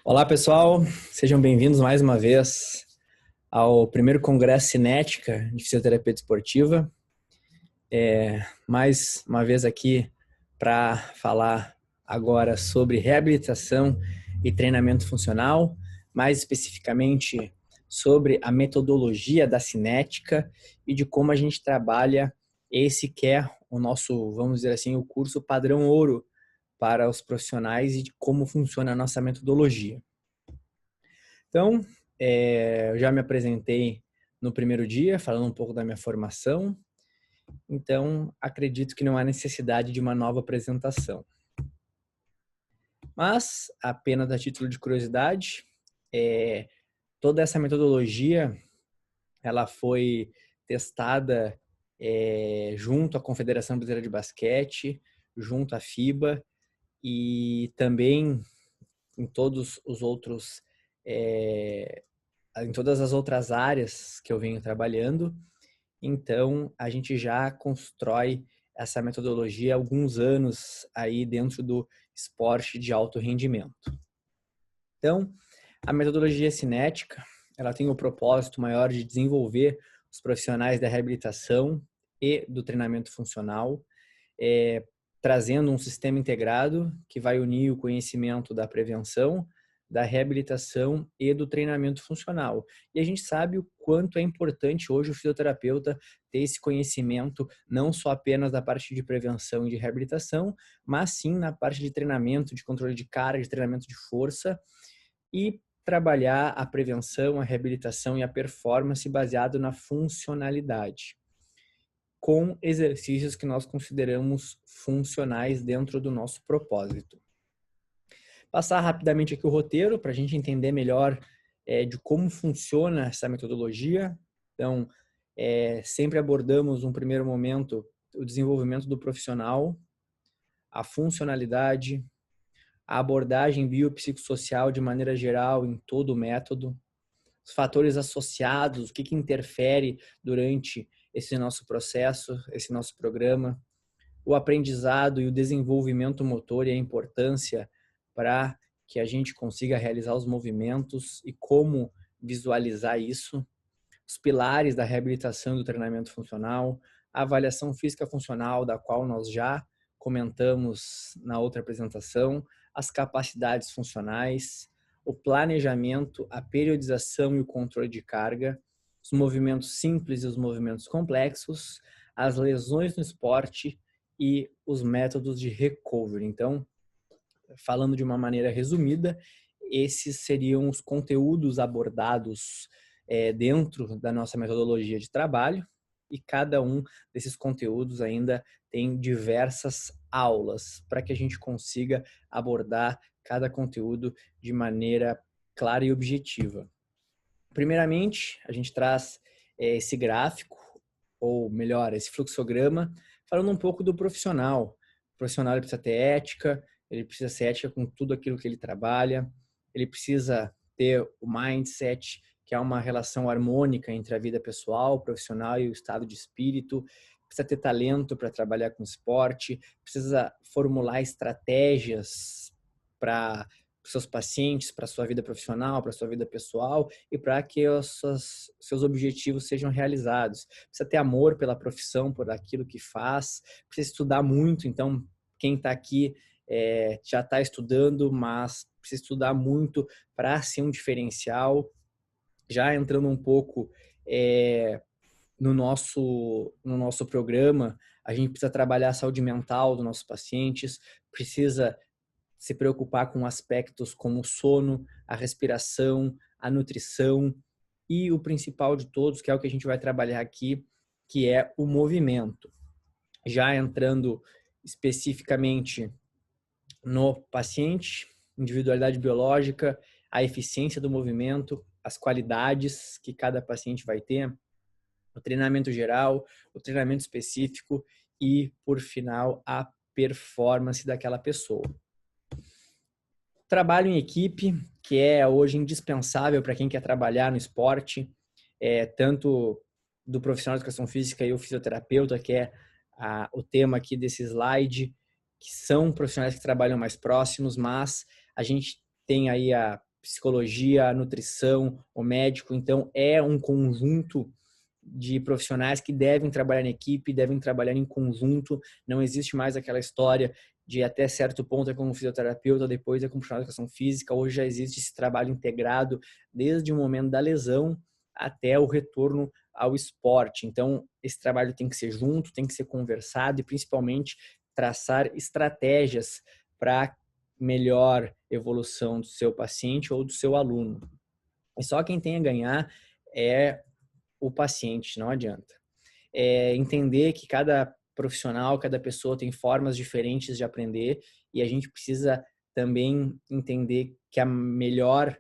Olá, pessoal. Sejam bem-vindos mais uma vez ao primeiro Congresso Cinética de Fisioterapia Desportiva. Mais uma vez aqui para falar agora sobre reabilitação e treinamento funcional, mais especificamente sobre a metodologia da cinética e de como a gente trabalha esse que é o nosso, vamos dizer assim, o curso padrão ouro para os profissionais e de como funciona a nossa metodologia. Então, eu já me apresentei no primeiro dia, falando um pouco da minha formação. Então, acredito que não há necessidade de uma nova apresentação. Mas, apenas a título de curiosidade, toda essa metodologia, ela foi testada junto à Confederação Brasileira de Basquete, junto à FIBA e também em todos os outros em todas as outras áreas que eu venho trabalhando. Então, a gente já constrói essa metodologia há alguns anos aí dentro do esporte de alto rendimento. Então, a metodologia cinética, ela tem o propósito maior de desenvolver os profissionais da reabilitação e do treinamento funcional, trazendo um sistema integrado que vai unir o conhecimento da prevenção, da reabilitação e do treinamento funcional. E a gente sabe o quanto é importante hoje o fisioterapeuta ter esse conhecimento, não só apenas da parte de prevenção e de reabilitação, mas sim na parte de treinamento, de controle de carga, de treinamento de força e trabalhar a prevenção, a reabilitação e a performance baseado na funcionalidade, com exercícios que nós consideramos funcionais dentro do nosso propósito. Passar rapidamente aqui o roteiro para a gente entender melhor de como funciona essa metodologia. Então, sempre abordamos num primeiro momento o desenvolvimento do profissional, a funcionalidade, a abordagem biopsicossocial de maneira geral em todo o método, os fatores associados, o que interfere durante esse nosso processo, esse nosso programa, o aprendizado e o desenvolvimento motor e a importância para que a gente consiga realizar os movimentos e como visualizar isso, os pilares da reabilitação e do treinamento funcional, a avaliação física funcional, da qual nós já comentamos na outra apresentação, as capacidades funcionais, o planejamento, a periodização e o controle de carga, os movimentos simples e os movimentos complexos, as lesões no esporte e os métodos de recovery. Então, falando de uma maneira resumida, esses seriam os conteúdos abordados dentro da nossa metodologia de trabalho, e cada um desses conteúdos ainda tem diversas aulas para que a gente consiga abordar cada conteúdo de maneira clara e objetiva. Primeiramente, a gente traz esse gráfico, ou melhor, esse fluxograma, falando um pouco do profissional. O profissional ele precisa ter ética, ele precisa ser ética com tudo aquilo que ele trabalha, ele precisa ter o mindset, que é uma relação harmônica entre a vida pessoal, profissional e o estado de espírito, precisa ter talento para trabalhar com esporte, precisa formular estratégias para seus pacientes, para sua vida profissional, para sua vida pessoal e para que os seus objetivos sejam realizados. Precisa ter amor pela profissão, por aquilo que faz, precisa estudar muito. Então, quem está aqui já está estudando, mas precisa estudar muito para ser um diferencial. Já entrando um pouco no nosso programa, a gente precisa trabalhar a saúde mental dos nossos pacientes, precisa se preocupar com aspectos como o sono, a respiração, a nutrição e o principal de todos, que é o que a gente vai trabalhar aqui, que é o movimento. Já entrando especificamente no paciente, individualidade biológica, a eficiência do movimento, as qualidades que cada paciente vai ter, o treinamento geral, o treinamento específico e, por final, a performance daquela pessoa. Trabalho em equipe, que é hoje indispensável para quem quer trabalhar no esporte, tanto do profissional de educação física e o fisioterapeuta, que é o tema aqui desse slide, que são profissionais que trabalham mais próximos, mas a gente tem aí psicologia, nutrição, o médico. Então, é um conjunto de profissionais que devem trabalhar em equipe, devem trabalhar em conjunto. Não existe mais aquela história de até certo ponto é como fisioterapeuta, depois é como profissional de educação física. Hoje já existe esse trabalho integrado desde o momento da lesão até o retorno ao esporte. Então, esse trabalho tem que ser junto, tem que ser conversado e principalmente traçar estratégias para melhor evolução do seu paciente ou do seu aluno. E só quem tem a ganhar é o paciente, não adianta. Entender que cada profissional, cada pessoa tem formas diferentes de aprender e a gente precisa também entender que a melhor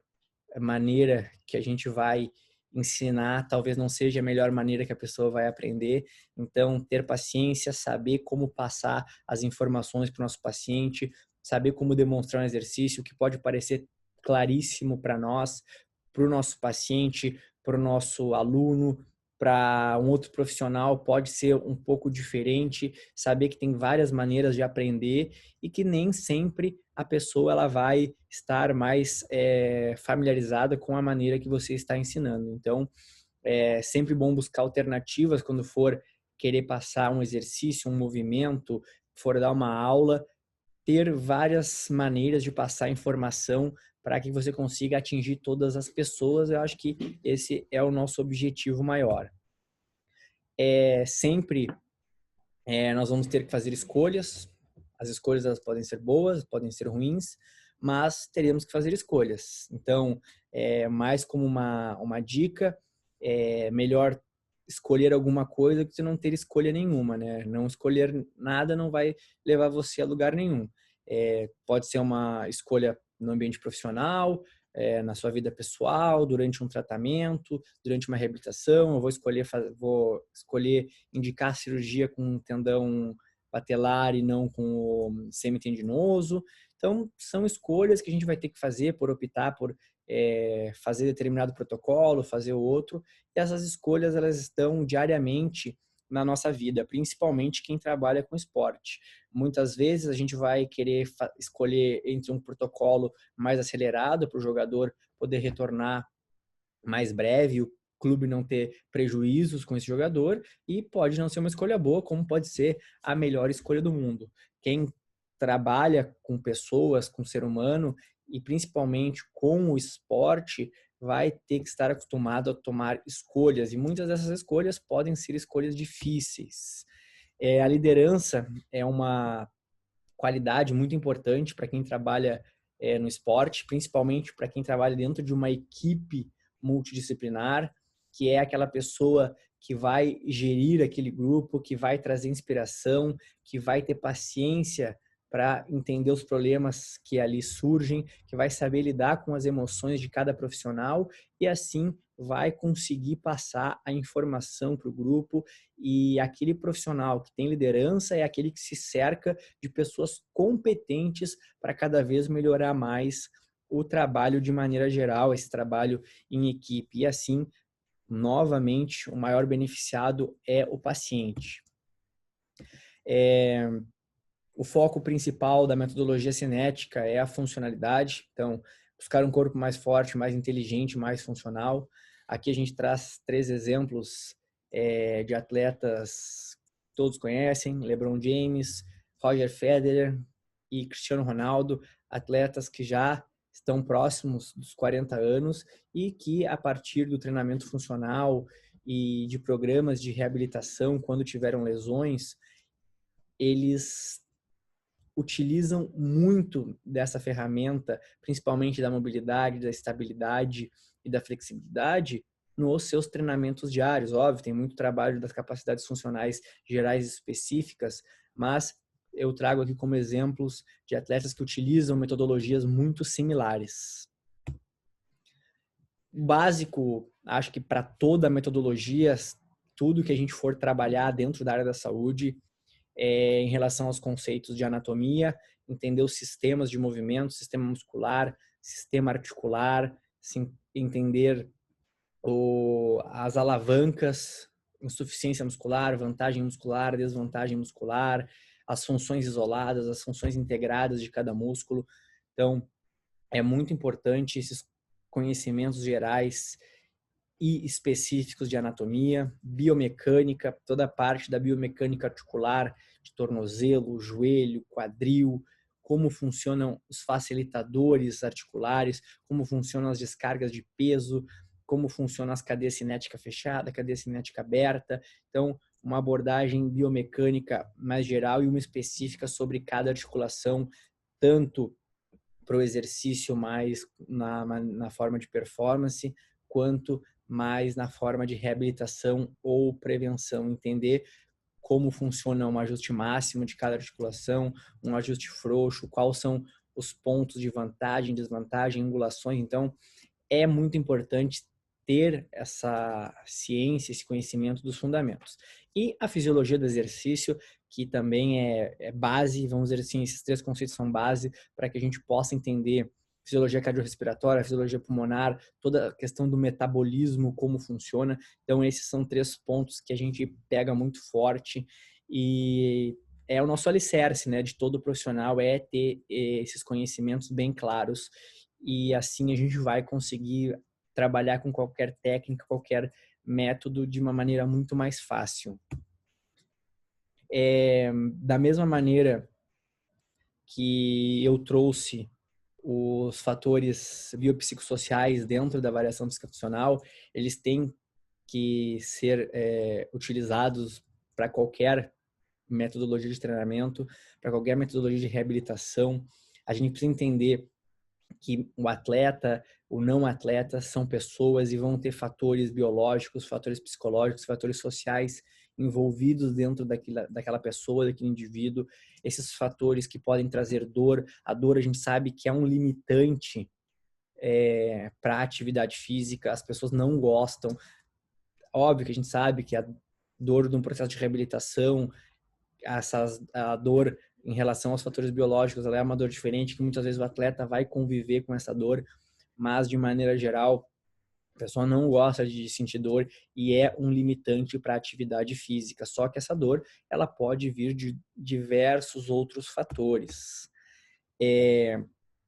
maneira que a gente vai ensinar talvez não seja a melhor maneira que a pessoa vai aprender. Então, ter paciência, saber como passar as informações para o nosso paciente, saber como demonstrar um exercício que pode parecer claríssimo para nós, para o nosso paciente, para o nosso aluno, para um outro profissional pode ser um pouco diferente, saber que tem várias maneiras de aprender e que nem sempre a pessoa ela vai estar mais familiarizada com a maneira que você está ensinando. Então, é sempre bom buscar alternativas quando for querer passar um exercício, um movimento, for dar uma aula, ter várias maneiras de passar informação para que você consiga atingir todas as pessoas. Eu acho que esse é o nosso objetivo maior. Sempre nós vamos ter que fazer escolhas. As escolhas elas podem ser boas, podem ser ruins, mas teremos que fazer escolhas. Então, mais como uma dica, é melhor escolher alguma coisa que você não ter escolha nenhuma, né? Não escolher nada não vai levar você a lugar nenhum. Pode ser uma escolha no ambiente profissional, na sua vida pessoal, durante um tratamento, durante uma reabilitação. Eu vou escolher indicar cirurgia com um tendão patelar e não com o semitendinoso. Então, são escolhas que a gente vai ter que fazer por optar por fazer determinado protocolo, fazer o outro. E essas escolhas, elas estão diariamente na nossa vida, principalmente quem trabalha com esporte. Muitas vezes a gente vai querer escolher entre um protocolo mais acelerado para o jogador poder retornar mais breve, o clube não ter prejuízos com esse jogador, e pode não ser uma escolha boa, como pode ser a melhor escolha do mundo. Quem trabalha com pessoas, com ser humano, e principalmente com o esporte, vai ter que estar acostumado a tomar escolhas, e muitas dessas escolhas podem ser escolhas difíceis. A liderança é uma qualidade muito importante para quem trabalha no esporte, principalmente para quem trabalha dentro de uma equipe multidisciplinar, que é aquela pessoa que vai gerir aquele grupo, que vai trazer inspiração, que vai ter paciência para entender os problemas que ali surgem, que vai saber lidar com as emoções de cada profissional e assim vai conseguir passar a informação para o grupo. E aquele profissional que tem liderança é aquele que se cerca de pessoas competentes para cada vez melhorar mais o trabalho de maneira geral, esse trabalho em equipe. E assim, novamente, o maior beneficiado é o paciente. O foco principal da metodologia cinética é a funcionalidade. Então, buscar um corpo mais forte, mais inteligente, mais funcional. Aqui a gente traz 3 exemplos de atletas que todos conhecem: LeBron James, Roger Federer e Cristiano Ronaldo, atletas que já estão próximos dos 40 anos e que, a partir do treinamento funcional e de programas de reabilitação, quando tiveram lesões, eles utilizam muito dessa ferramenta, principalmente da mobilidade, da estabilidade e da flexibilidade, nos seus treinamentos diários. Óbvio, tem muito trabalho das capacidades funcionais gerais específicas, mas eu trago aqui como exemplos de atletas que utilizam metodologias muito similares. Básico, acho que para toda a metodologia, tudo que a gente for trabalhar dentro da área da saúde, em relação aos conceitos de anatomia, entender os sistemas de movimento, sistema muscular, sistema articular, entender as alavancas, insuficiência muscular, vantagem muscular, desvantagem muscular, as funções isoladas, as funções integradas de cada músculo. Então, é muito importante esses conhecimentos gerais e específicos de anatomia, biomecânica, toda a parte da biomecânica articular, de tornozelo, joelho, quadril, como funcionam os facilitadores articulares, como funcionam as descargas de peso, como funciona as cadeias cinética fechada, cadeia cinética aberta. Então, uma abordagem biomecânica mais geral e uma específica sobre cada articulação, tanto para o exercício mais na forma de performance, quanto mais na forma de reabilitação ou prevenção. Entender como funciona um ajuste máximo de cada articulação, um ajuste frouxo, quais são os pontos de vantagem, desvantagem, angulações. Então, é muito importante ter essa ciência, esse conhecimento dos fundamentos. E a fisiologia do exercício, que também é base, vamos dizer assim, esses 3 conceitos são base para que a gente possa entender fisiologia cardiorrespiratória, fisiologia pulmonar, toda a questão do metabolismo, como funciona. Então, esses são 3 pontos que a gente pega muito forte e é o nosso alicerce, né, de todo profissional, é ter esses conhecimentos bem claros e assim a gente vai conseguir trabalhar com qualquer técnica, qualquer método de uma maneira muito mais fácil. Da mesma maneira que eu trouxe os fatores biopsicossociais dentro da variação psicofuncional, eles têm que ser utilizados para qualquer metodologia de treinamento, para qualquer metodologia de reabilitação. A gente precisa entender que o atleta, o não atleta são pessoas e vão ter fatores biológicos, fatores psicológicos, fatores sociais envolvidos dentro daquela pessoa, daquele indivíduo. Esses fatores que podem trazer dor. A dor a gente sabe que é um limitante para a atividade física. As pessoas não gostam. Óbvio que a gente sabe que a dor de um processo de reabilitação, a dor em relação aos fatores biológicos, ela é uma dor diferente, que muitas vezes o atleta vai conviver com essa dor, mas de maneira geral, a pessoa não gosta de sentir dor e é um limitante para a atividade física. Só que essa dor, ela pode vir de diversos outros fatores.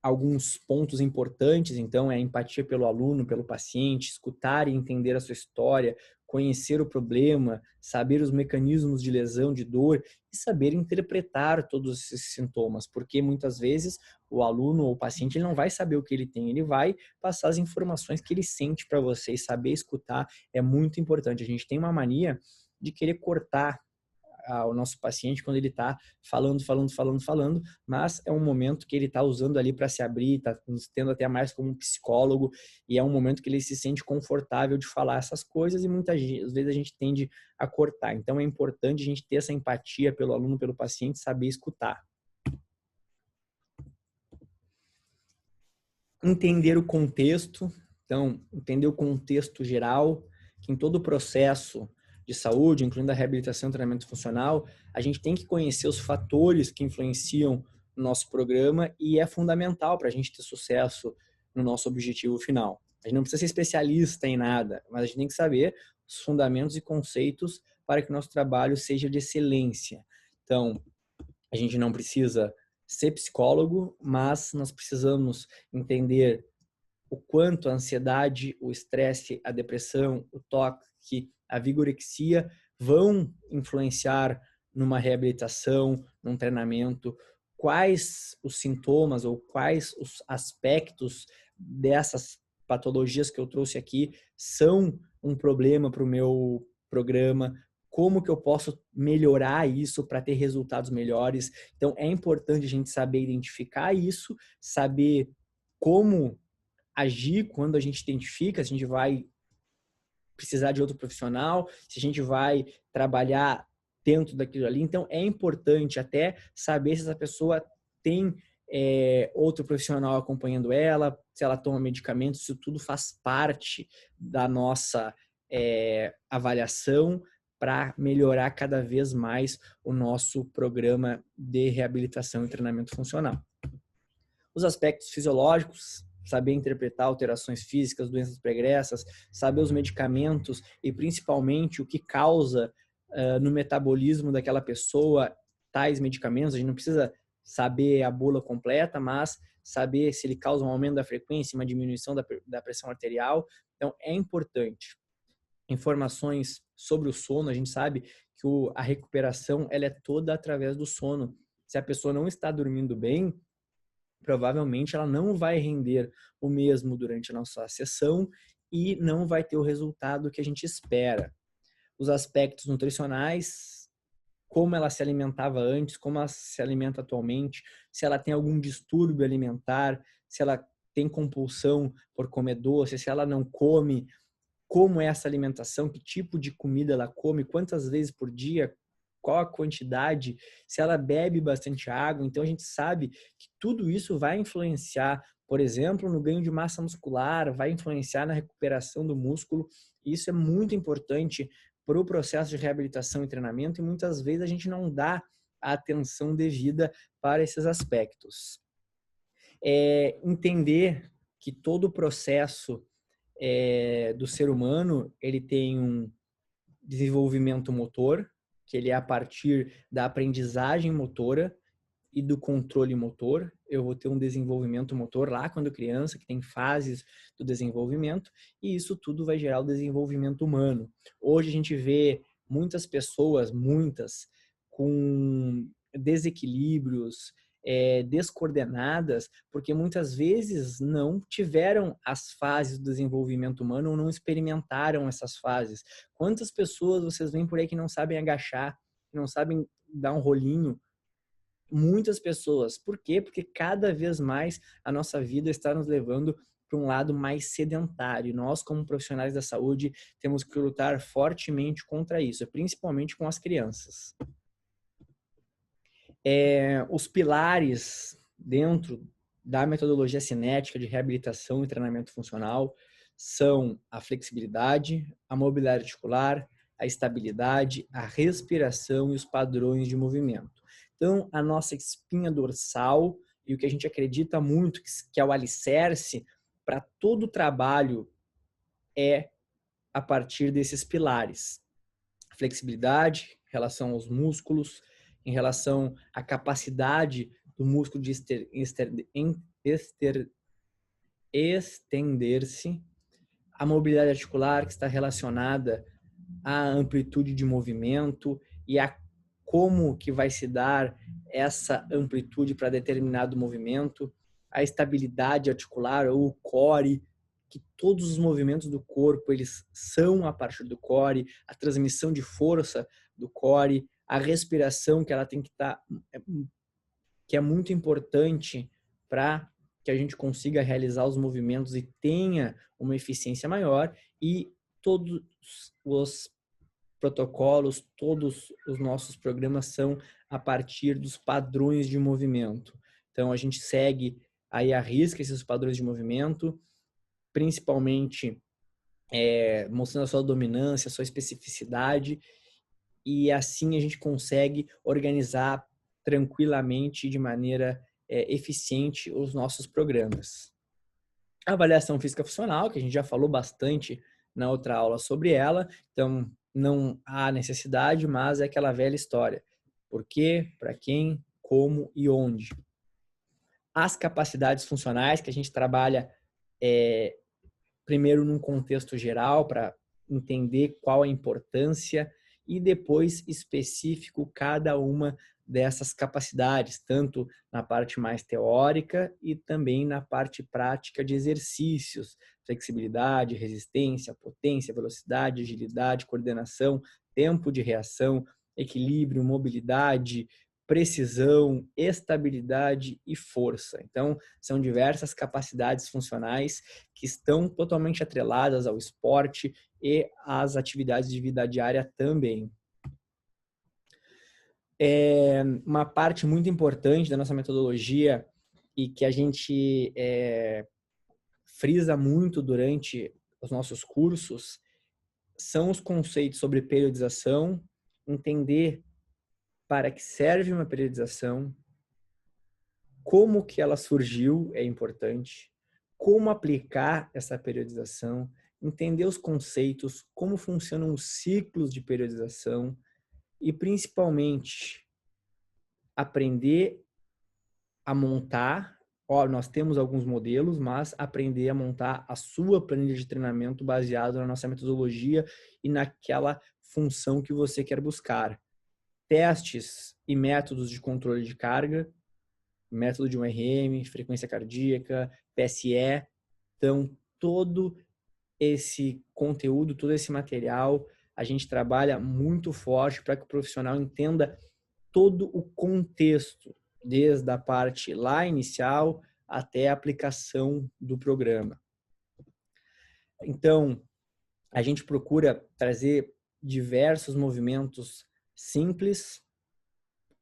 Alguns pontos importantes, então, é a empatia pelo aluno, pelo paciente, escutar e entender a sua história, conhecer o problema, saber os mecanismos de lesão, de dor e saber interpretar todos esses sintomas, porque muitas vezes o aluno ou o paciente ele não vai saber o que ele tem, ele vai passar as informações que ele sente para você e saber escutar é muito importante. A gente tem uma mania de querer cortar o nosso paciente quando ele está falando, mas é um momento que ele está usando ali para se abrir, está nos tendo até mais como um psicólogo e é um momento que ele se sente confortável de falar essas coisas e muitas vezes a gente tende a cortar. Então é importante a gente ter essa empatia pelo aluno, pelo paciente, saber escutar. Entender o contexto, então entender o contexto geral, que em todo o processo de saúde, incluindo a reabilitação e treinamento funcional, a gente tem que conhecer os fatores que influenciam no nosso programa e é fundamental para a gente ter sucesso no nosso objetivo final. A gente não precisa ser especialista em nada, mas a gente tem que saber os fundamentos e conceitos para que o nosso trabalho seja de excelência. Então, a gente não precisa ser psicólogo, mas nós precisamos entender o quanto a ansiedade, o estresse, a depressão, o toque, a vigorexia vão influenciar numa reabilitação, num treinamento, quais os sintomas ou quais os aspectos dessas patologias que eu trouxe aqui são um problema para o meu programa, como que eu posso melhorar isso para ter resultados melhores. Então, é importante a gente saber identificar isso, saber como agir quando a gente identifica, se a gente vai precisar de outro profissional, se a gente vai trabalhar dentro daquilo ali. Então, é importante até saber se essa pessoa tem outro profissional acompanhando ela, se ela toma medicamentos, isso tudo faz parte da nossa avaliação para melhorar cada vez mais o nosso programa de reabilitação e treinamento funcional. Os aspectos fisiológicos, saber interpretar alterações físicas, doenças pregressas, saber os medicamentos e principalmente o que causa no metabolismo daquela pessoa tais medicamentos. A gente não precisa saber a bula completa, mas saber se ele causa um aumento da frequência, uma diminuição da pressão arterial. Então, é importante. Informações sobre o sono, a gente sabe que a recuperação ela é toda através do sono. Se a pessoa não está dormindo bem, provavelmente ela não vai render o mesmo durante a nossa sessão e não vai ter o resultado que a gente espera. Os aspectos nutricionais, como ela se alimentava antes, como ela se alimenta atualmente, se ela tem algum distúrbio alimentar, se ela tem compulsão por comer doce, se ela não come, como é essa alimentação, que tipo de comida ela come, quantas vezes por dia, qual a quantidade, se ela bebe bastante água. Então a gente sabe que tudo isso vai influenciar, por exemplo, no ganho de massa muscular, vai influenciar na recuperação do músculo. E isso é muito importante para o processo de reabilitação e treinamento, e muitas vezes a gente não dá a atenção devida para esses aspectos. Entender que todo o processo do ser humano, ele tem um desenvolvimento motor, que ele é a partir da aprendizagem motora e do controle motor. Eu vou ter um desenvolvimento motor lá quando criança, que tem fases do desenvolvimento, e isso tudo vai gerar o desenvolvimento humano. Hoje a gente vê muitas pessoas, com desequilíbrios, descoordenadas, porque muitas vezes não tiveram as fases do desenvolvimento humano ou não experimentaram essas fases. Quantas pessoas vocês veem por aí que não sabem agachar, que não sabem dar um rolinho? Muitas pessoas. Por quê? Porque cada vez mais a nossa vida está nos levando para um lado mais sedentário. E nós, como profissionais da saúde, temos que lutar fortemente contra isso, principalmente com as crianças. Os pilares dentro da metodologia cinética de reabilitação e treinamento funcional são a flexibilidade, a mobilidade articular, a estabilidade, a respiração e os padrões de movimento. Então, a nossa espinha dorsal e o que a gente acredita muito que é o alicerce para todo o trabalho é a partir desses pilares. Flexibilidade, em relação aos músculos, em relação à capacidade do músculo de estender-se, a mobilidade articular, que está relacionada à amplitude de movimento e a como que vai se dar essa amplitude para determinado movimento, a estabilidade articular ou o core, que todos os movimentos do corpo eles são a partir do core, a transmissão de força do core, a respiração que ela tem que estar, que é muito importante para que a gente consiga realizar os movimentos e tenha uma eficiência maior, e todos os protocolos, todos os nossos programas são a partir dos padrões de movimento. Então, a gente segue aí à risca esses padrões de movimento, principalmente mostrando a sua dominância, a sua especificidade, e assim a gente consegue organizar tranquilamente, de maneira eficiente, os nossos programas. A avaliação física funcional, que a gente já falou bastante na outra aula sobre ela, então não há necessidade, mas é aquela velha história. Por quê, para quem, como e onde. As capacidades funcionais, que a gente trabalha primeiro num contexto geral, para entender qual a importância, e depois específico cada uma dessas capacidades, tanto na parte mais teórica e também na parte prática de exercícios, flexibilidade, resistência, potência, velocidade, agilidade, coordenação, tempo de reação, equilíbrio, mobilidade, precisão, estabilidade e força. Então, são diversas capacidades funcionais que estão totalmente atreladas ao esporte e às atividades de vida diária também. Uma parte muito importante da nossa metodologia e que a gente frisa muito durante os nossos cursos são os conceitos sobre periodização, entender para que serve uma periodização, como que ela surgiu é importante, como aplicar essa periodização, entender os conceitos, como funcionam os ciclos de periodização e, principalmente, aprender a montar ó, nós temos alguns modelos, mas aprender a montar a sua planilha de treinamento baseado na nossa metodologia e naquela função que você quer buscar. Testes e métodos de controle de carga, método de 1RM, frequência cardíaca, PSE. Então, todo esse conteúdo, todo esse material, a gente trabalha muito forte para que o profissional entenda todo o contexto, desde a parte lá inicial até a aplicação do programa. Então, a gente procura trazer diversos movimentos simples,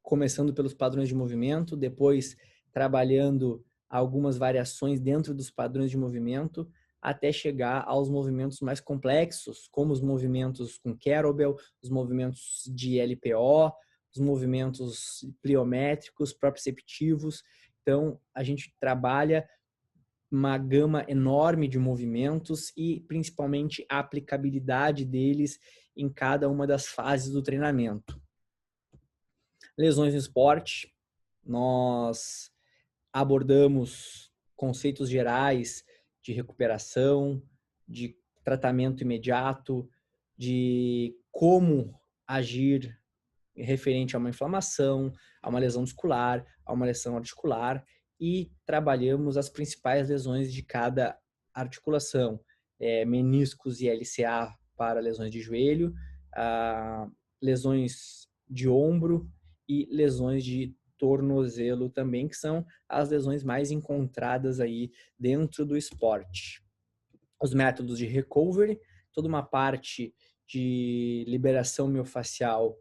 começando pelos padrões de movimento, depois trabalhando algumas variações dentro dos padrões de movimento, até chegar aos movimentos mais complexos, como os movimentos com kettlebell, os movimentos de LPO, os movimentos pliométricos, proprioceptivos. Então, a gente trabalha uma gama enorme de movimentos e principalmente a aplicabilidade deles em cada uma das fases do treinamento. Lesões no esporte, nós abordamos conceitos gerais de recuperação, de tratamento imediato, de como agir referente a uma inflamação, a uma lesão muscular, a uma lesão articular e trabalhamos as principais lesões de cada articulação, meniscos e LCA para lesões de joelho, lesões de ombro e lesões de tornozelo também, que são as lesões mais encontradas aí dentro do esporte. Os métodos de recovery, toda uma parte de liberação miofascial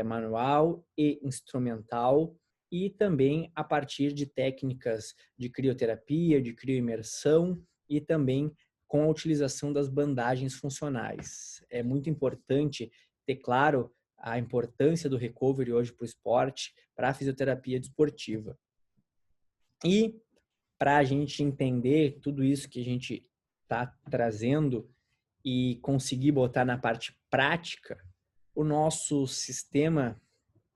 manual e instrumental, e também a partir de técnicas de crioterapia, de crioimersão e também com a utilização das bandagens funcionais. É muito importante ter claro a importância do recovery hoje para o esporte, para a fisioterapia desportiva. E para a gente entender tudo isso que a gente está trazendo e conseguir botar na parte prática, o nosso sistema,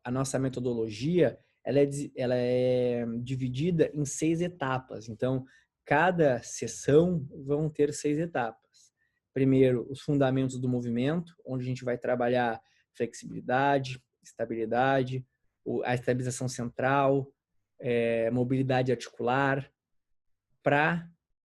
a nossa metodologia, ela é dividida em 6 etapas. Então, cada sessão vão ter 6 etapas. Primeiro, os fundamentos do movimento, onde a gente vai trabalhar flexibilidade, estabilidade, a estabilização central, mobilidade articular, para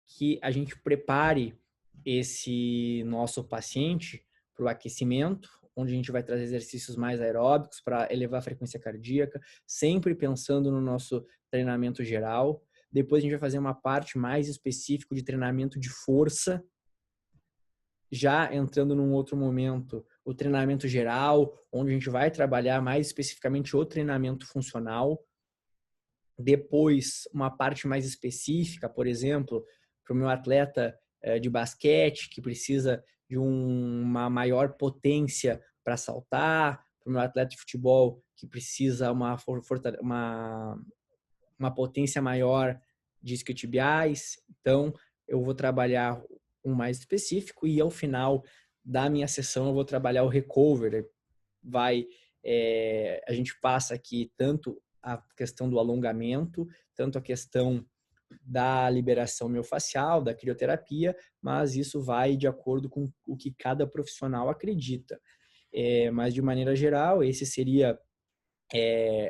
que a gente prepare esse nosso paciente para o aquecimento, onde a gente vai trazer exercícios mais aeróbicos para elevar a frequência cardíaca, sempre pensando no nosso treinamento geral. Depois a gente vai fazer uma parte mais específica de treinamento de força, já entrando num outro momento, o treinamento geral, onde a gente vai trabalhar mais especificamente o treinamento funcional. Depois, uma parte mais específica, por exemplo, para o meu atleta de basquete, que precisa de uma maior potência para saltar, para o meu atleta de futebol, que precisa uma potência maior de isquiotibiais. Então, eu vou trabalhar um mais específico e ao final da minha sessão eu vou trabalhar o recovery. A gente passa aqui tanto a questão do alongamento, tanto a questão da liberação miofascial, da crioterapia, mas isso vai de acordo com o que cada profissional acredita. Mas, de maneira geral, esse seria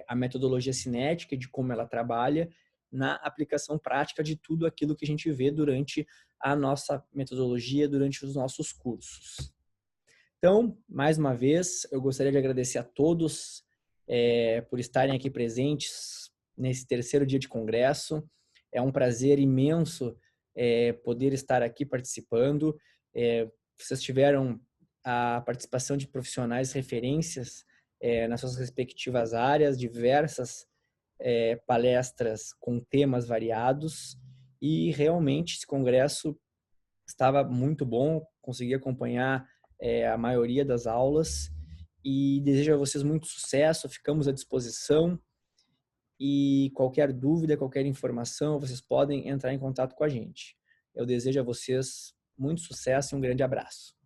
a metodologia cinética, de como ela trabalha na aplicação prática de tudo aquilo que a gente vê durante a nossa metodologia, durante os nossos cursos. Então, mais uma vez, eu gostaria de agradecer a todos por estarem aqui presentes nesse terceiro dia de congresso. É um prazer imenso poder estar aqui participando. Vocês tiveram a participação de profissionais referências nas suas respectivas áreas, diversas palestras com temas variados, e realmente esse congresso estava muito bom, consegui acompanhar a maioria das aulas e desejo a vocês muito sucesso, ficamos à disposição e qualquer dúvida, qualquer informação, vocês podem entrar em contato com a gente. Eu desejo a vocês muito sucesso e um grande abraço.